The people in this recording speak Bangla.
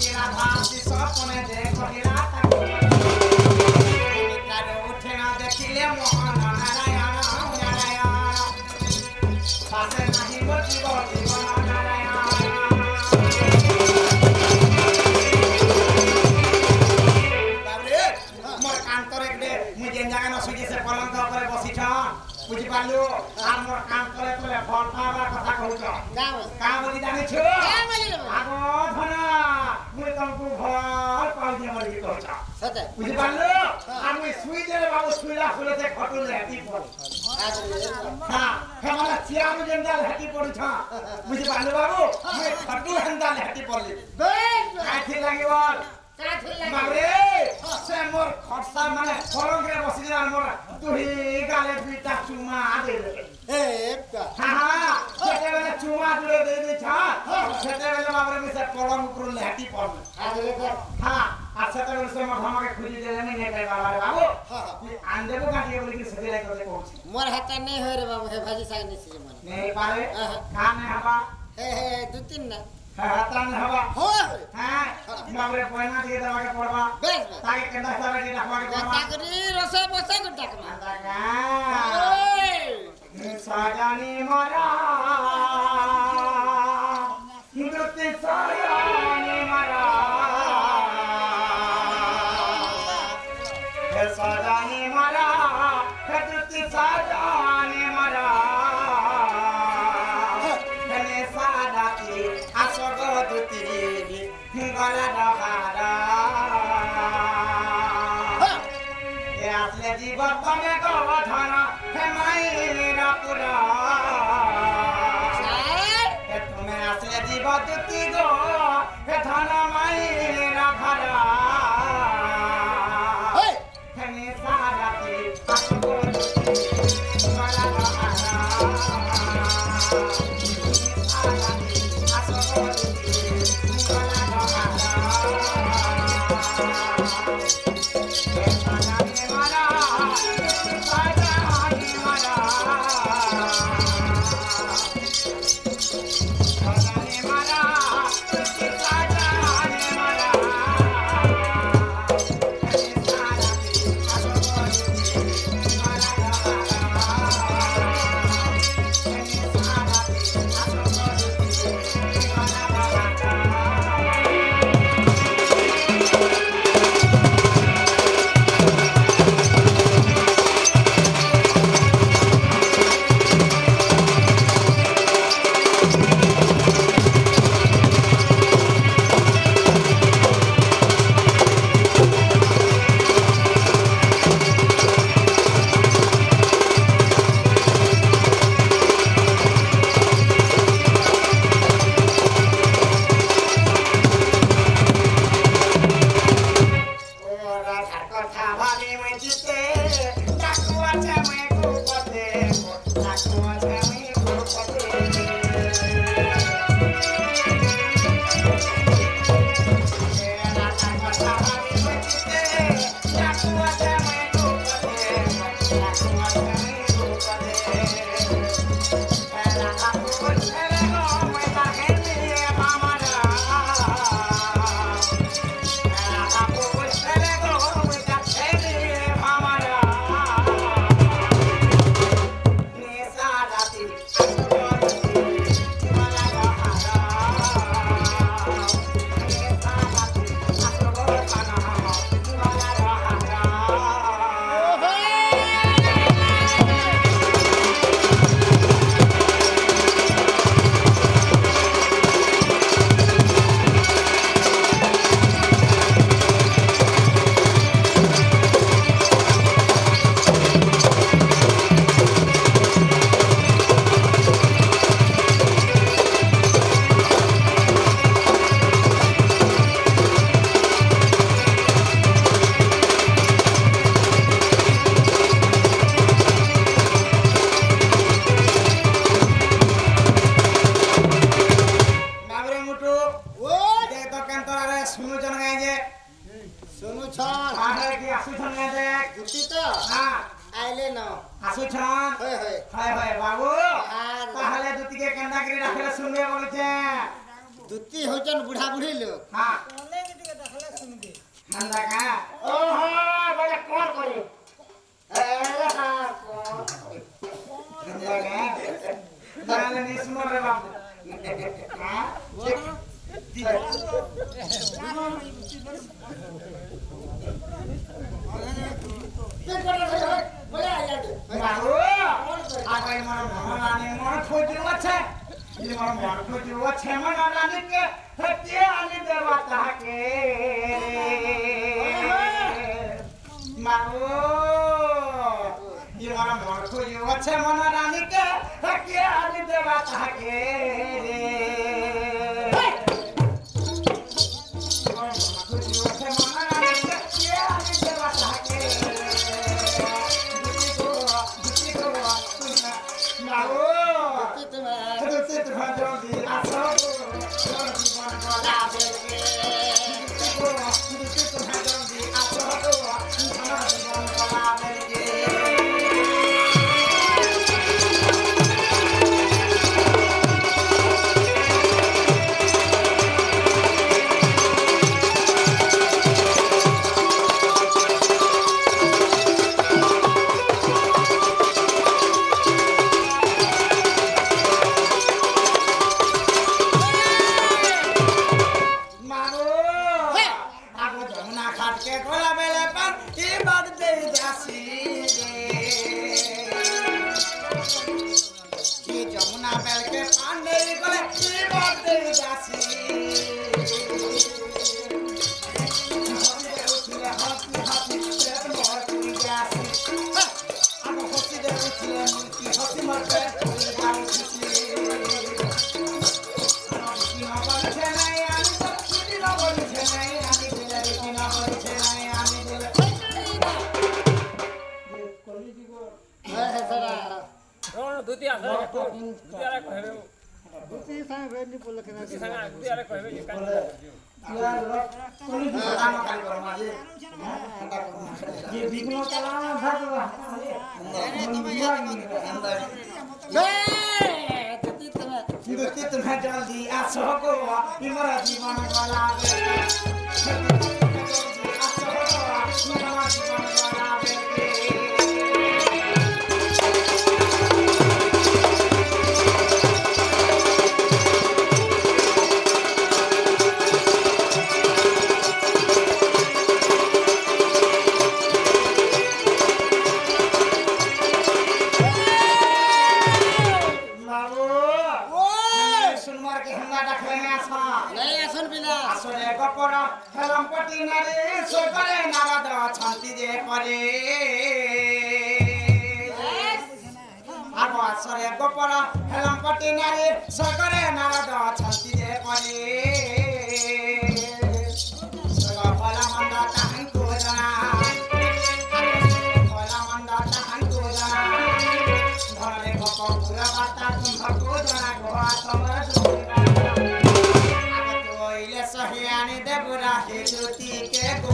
রাধা স্বপনে দেখি রাধা উঠে না দেখিলে মোহন নারায়ণ নারায়ণ পাশে নাহি বচিব জীবন নারায়ণ মোর কান্তরে মুই যেন জায়গা ন শুইছে সে পলঙ্ক উপরে বসিছ বুঝি পারলু আর মোর কান্তরে তোলে ফল খাবার কথা কহুছ কা বলি জানিছ আগো ধন মুই তমকু ভল পাউ দিয়ে বলি কহুছ সতে বুঝি পারলু আর মুই শুই দেলে বাবু শুইলা শুইতে খটুল হেটি পড় হ্যাঁ হেমালা চিয়া মু যেন দাল হেটি পড়ুছ বুঝি পারলু বাবু মুই খটু হেন্দাল হেটি পড়লি কাঠি লাগিব বাবরে সে মোর খরসা মানে ফলঙ্কে বসি আর মোর তুই গালে দুইটা চুমা দে দে হ্যাঁ সেটাবেলে চুমা দুলে দে দিছ সেটাবেলে বাবরে মিছে পলঙ্ক উপর লেটি পড়ল হ্যাঁ আর সেটাবেলে সে মোর আমাকে খুঁজি দেলে নি নে কই বাবারে বাবু তুই আন দেবো কাটিয়ে বলি কি সেদিলাই করে কইছি মোর হাতে নেই হয় রে বাবু হে ভাজি শাক নিছি মানে নেই পারে কানে হবা হে দু তিন না হ্যাঁ তান হবা হয় হ্যাঁ বাবরে পয়না দিয়ে দেওয়াকে পড়বা বেশ তাকে কেন হিসাবে দিয়ে রাখবাকে পড়বা চাকরি রসা বসা কর ডাকমা সাজানি মারা হিন্দুতে সাজানি মারা হে সাজানি মারা হিন্দুতে সাজানি মারা হে সাদাতি আসগদুতি গলা ডহারা এ আসলে জীবন তমে গধন হে মাইরা পুরা হে তুমি আসলে জীবন দুতি গো হে ধন মাইরা ঘরা হে নে সারাতি আসগদুতি গলা ডহারা দুতি হইছন বুড়া বুড়ি লোক হ্যাঁ হান্দা কা ওহো বলে কোন করি তাহলে নিসমর রে বাবু হ্যাঁ বাবু আগে মন মহারানী মন খোঁজু আছে মন খোঁজু আছে মহারানীকে হতে আনি দেবা তাকে বাবু মন খোঁজু আছে মহারানীকে হতে আনি দেবা তাকে দুতি আছে দুতি আরে কইবে দুতি সাং রেডি বলে কেন দুতি সাং দুতি আরে কইবে কান ये बिगनो चला भागवा दुती तुम्हें जल्दी आसो को मेरा जीवन वाला গোপরা হেলাম পটি নারী সরকারে নারদ ছাতি যে পরে সগলা মন্দ তাহান কো জানা সগলা মন্দ তাহান কো জানা ঘরে গপ পুরা বার্তা তুম কো জানা গোয়া সমর দুরা আগত ওইলে সহিয়ানি দেবরা হে জ্যোতি কে গো